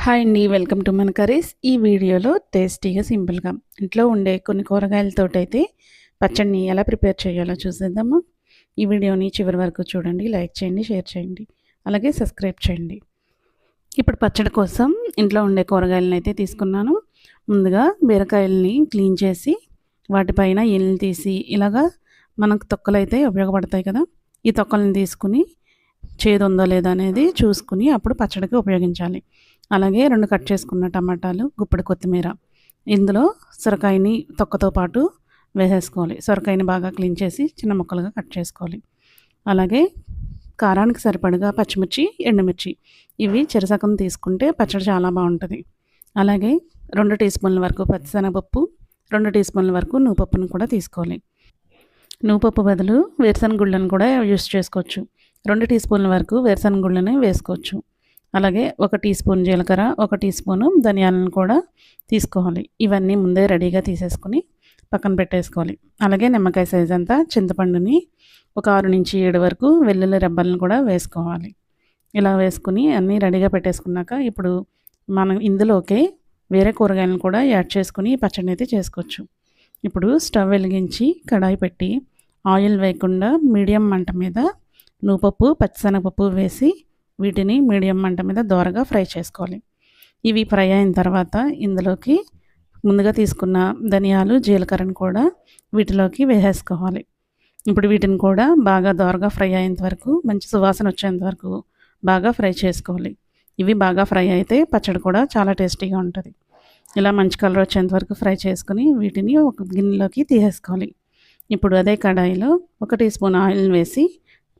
Hi అండి, welcome to మన curries. ఈ వీడియోలో టేస్టీగా సింపుల్గా ఇంట్లో ఉండే కొన్ని కూరగాయలతోటైతే పచ్చడిని ఎలా ప్రిపేర్ చేయాలో చూసేద్దాము. ఈ వీడియోని చివరి వరకు చూడండి, లైక్ చేయండి, షేర్ చేయండి, అలాగే సబ్స్క్రైబ్ చేయండి. ఇప్పుడు పచ్చడి కోసం ఇంట్లో ఉండే కూరగాయలను అయితే తీసుకున్నాను. ముందుగా బీరకాయలని క్లీన్ చేసి వాటిపైన ఎల్లు తీసి ఇలాగా మనకు తొక్కలు అయితే ఉపయోగపడతాయి కదా, ఈ తొక్కలను తీసుకుని చేదు ఉందో లేదా అనేది చూసుకుని అప్పుడు పచ్చడికి ఉపయోగించాలి. అలాగే 2 కట్ చేసుకున్న టమాటాలు, గుప్పెడు కొత్తిమీర, ఇందులో సొరకాయని తొక్కతో పాటు వేసేసుకోవాలి. సొరకాయని బాగా క్లీన్ చేసి చిన్న ముక్కలుగా కట్ చేసుకోవాలి. అలాగే కారానికి సరిపడగా పచ్చిమిర్చి, ఎండుమిర్చి ఇవి చెరసగం తీసుకుంటే పచ్చడి చాలా బాగుంటుంది. అలాగే 2 టీ స్పూన్ల వరకు పచ్చిశనగపప్పు, 2 టీ స్పూన్ల వరకు నువ్వుపప్పును కూడా తీసుకోవాలి. నువ్వుపప్పు బదులు వేరుశనగ గుళ్ళను కూడా యూస్ చేసుకోవచ్చు. 2 టీ స్పూన్ల వరకు వేరుశనగ గుళ్ళని వేసుకోవచ్చు. అలాగే 1 టీ స్పూన్ జీలకర్ర, 1 టీ స్పూను ధనియాలను కూడా తీసుకోవాలి. ఇవన్నీ ముందే రెడీగా తీసేసుకుని పక్కన పెట్టేసుకోవాలి. అలాగే నిమ్మకాయ సైజ్ అంతా చింతపండుని ఒక 6 నుంచి 7 వరకు వెల్లుల్లి రెబ్బలను కూడా వేసుకోవాలి. ఇలా వేసుకుని అన్నీ రెడీగా పెట్టేసుకున్నాక ఇప్పుడు మనం ఇందులోకే వేరే కూరగాయలను కూడా యాడ్ చేసుకుని పచ్చడిని అయితే చేసుకోవచ్చు. ఇప్పుడు స్టవ్ వెలిగించి కడాయి పెట్టి ఆయిల్ వేయకుండా మీడియం మంట మీద నువ్వుపప్పు, పచ్చిశనగపప్పు వేసి వీటిని మీడియం మంట మీద దోరగా ఫ్రై చేసుకోవాలి. ఇవి ఫ్రై అయిన తర్వాత ఇందులోకి ముందుగా తీసుకున్న ధనియాలు, జీలకర్రను కూడా వీటిలోకి వేసేసుకోవాలి. ఇప్పుడు వీటిని కూడా బాగా దోరగా ఫ్రై అయ్యేంత వరకు, మంచి సువాసన వచ్చేంత వరకు బాగా ఫ్రై చేసుకోవాలి. ఇవి బాగా ఫ్రై అయితే పచ్చడి కూడా చాలా టేస్టీగా ఉంటుంది. ఇలా మంచి కలర్ వచ్చేంత వరకు ఫ్రై చేసుకుని వీటిని ఒక గిన్నెలోకి తీసేసుకోవాలి. ఇప్పుడు అదే కడాయిలో 1 టీ స్పూన్ ఆయిల్ వేసి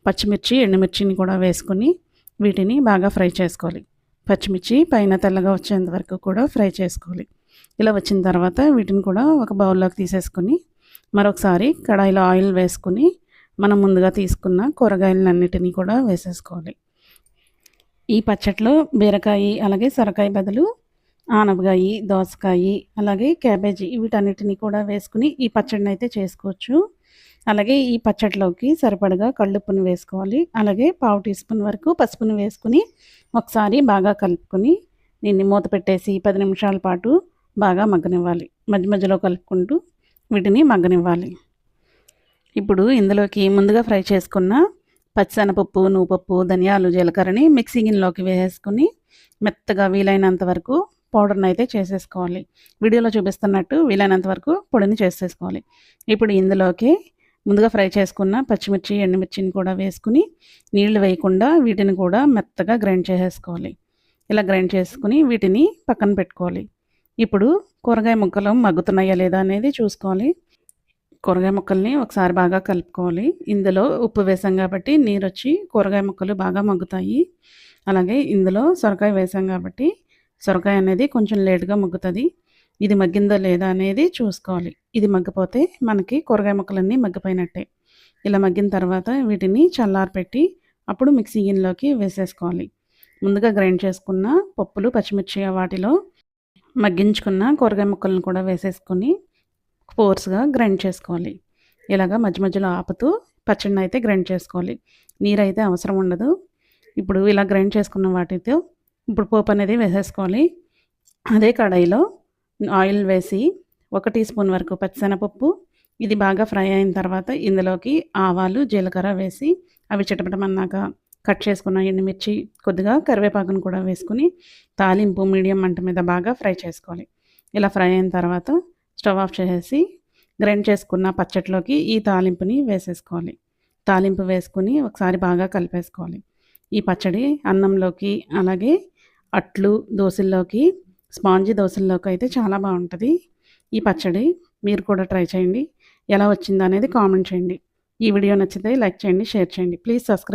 పచ్చిమిర్చి, ఎండుమిర్చిని కూడా వేసుకొని వీటిని బాగా ఫ్రై చేసుకోవాలి. పచ్చిమిర్చి పైన తెల్లగా వచ్చేంత వరకు కూడా ఫ్రై చేసుకోవాలి. ఇలా వచ్చిన తర్వాత వీటిని కూడా ఒక బౌల్లోకి తీసేసుకొని మరొకసారి కడాయిలో ఆయిల్ వేసుకుని మనం ముందుగా తీసుకున్న కూరగాయలన్నిటినీ కూడా వేసేసుకోవాలి. ఈ పచ్చట్లో బీరకాయ అలాగే సొరకాయ బదులు ఆనపకాయ, దోసకాయ అలాగే క్యాబేజీ వీటన్నిటిని కూడా వేసుకుని ఈ పచ్చడిని అయితే చేసుకోవచ్చు. అలాగే ఈ పచ్చడిలోకి సరిపడగా కళ్ళుప్పును వేసుకోవాలి. అలాగే 1/2 టీ స్పూన్ వరకు పసుపును వేసుకుని ఒకసారి బాగా కలుపుకొని దీన్ని మూత పెట్టేసి 10 నిమిషాల పాటు బాగా మగ్గనివ్వాలి. మధ్య మధ్యలో కలుపుకుంటూ వీటిని మగ్గనివ్వాలి. ఇప్పుడు ఇందులోకి ముందుగా ఫ్రై చేసుకున్న పచ్చిశనగపప్పు, నువ్వుపప్పు, ధనియాలు, జీలకర్రని మిక్సీ గిన్నెలోకి వేసేసుకుని మెత్తగా వీలైనంత వరకు పౌడర్ని అయితే చేసేసుకోవాలి. వీడియోలో చూపిస్తున్నట్టు వీలైనంత వరకు పొడిని చేసేసుకోవాలి. ఇప్పుడు ఇందులోకి ముందుగా ఫ్రై చేసుకున్న పచ్చిమిర్చి, ఎండుమిర్చిని కూడా వేసుకుని నీళ్లు వేయకుండా వీటిని కూడా మెత్తగా గ్రైండ్ చేసేసుకోవాలి. ఇలా గ్రైండ్ చేసుకుని వీటిని పక్కన పెట్టుకోవాలి. ఇప్పుడు కూరగాయ ముక్కలు మగ్గుతున్నాయా లేదా అనేది చూసుకోవాలి. కూరగాయ ముక్కల్ని ఒకసారి బాగా కలుపుకోవాలి. ఇందులో ఉప్పు వేసాం కాబట్టి నీరు వచ్చి కూరగాయ ముక్కలు బాగా మగ్గుతాయి. అలాగే ఇందులో సొరకాయ వేసాం కాబట్టి సొరకాయ అనేది కొంచెం లేటుగా మగ్గుతుంది. ఇది మగ్గిందో లేదా అనేది చూసుకోవాలి. ఇది మగ్గిపోతే మనకి కూరగాయ ముక్కలన్నీ మగ్గిపోయినట్టే. ఇలా మగ్గిన తర్వాత వీటిని చల్లారపెట్టి అప్పుడు మిక్సీ గిన్నెలోకి వేసేసుకోవాలి. ముందుగా గ్రైండ్ చేసుకున్న పప్పులు, పచ్చిమిర్చి వాటిలో మగ్గించుకున్న కూరగాయ ముక్కలను కూడా వేసేసుకొని ఫోర్స్గా గ్రైండ్ చేసుకోవాలి. ఇలాగా మధ్య మధ్యలో ఆపుతూ పచ్చడిని అయితే గ్రైండ్ చేసుకోవాలి. నీరైతే అవసరం ఉండదు. ఇప్పుడు ఇలా గ్రైండ్ చేసుకున్న వాటితో ఇప్పుడు పోపు అనేది వేసేసుకోవాలి. అదే కడాయిలో ఆయిల్ వేసి 1 టీ స్పూన్ వరకు పచ్చిశనగపప్పు ఇది బాగా ఫ్రై అయిన తర్వాత ఇందులోకి ఆవాలు, జీలకర్ర వేసి అవి చిటపటమన్నాక కట్ చేసుకున్న ఎండుమిర్చి, కొద్దిగా కరివేపాకును కూడా వేసుకుని తాలింపు మీడియం మంట మీద బాగా ఫ్రై చేసుకోవాలి. ఇలా ఫ్రై అయిన తర్వాత స్టవ్ ఆఫ్ చేసేసి గ్రైండ్ చేసుకున్న పచ్చట్లోకి ఈ తాలింపుని వేసేసుకోవాలి. తాలింపు వేసుకుని ఒకసారి బాగా కలిపేసుకోవాలి. ఈ పచ్చడి అన్నంలోకి అలాగే అట్లు, దోశల్లోకి, స్పాంజీ దోశల్లోకి అయితే చాలా బాగుంటుంది. ఈ పచ్చడి మీరు కూడా ట్రై చేయండి. ఎలా వచ్చిందో అనేది కామెంట్ చేయండి. ఈ వీడియో నచ్చితే లైక్ చేయండి, షేర్ చేయండి. Please subscribe.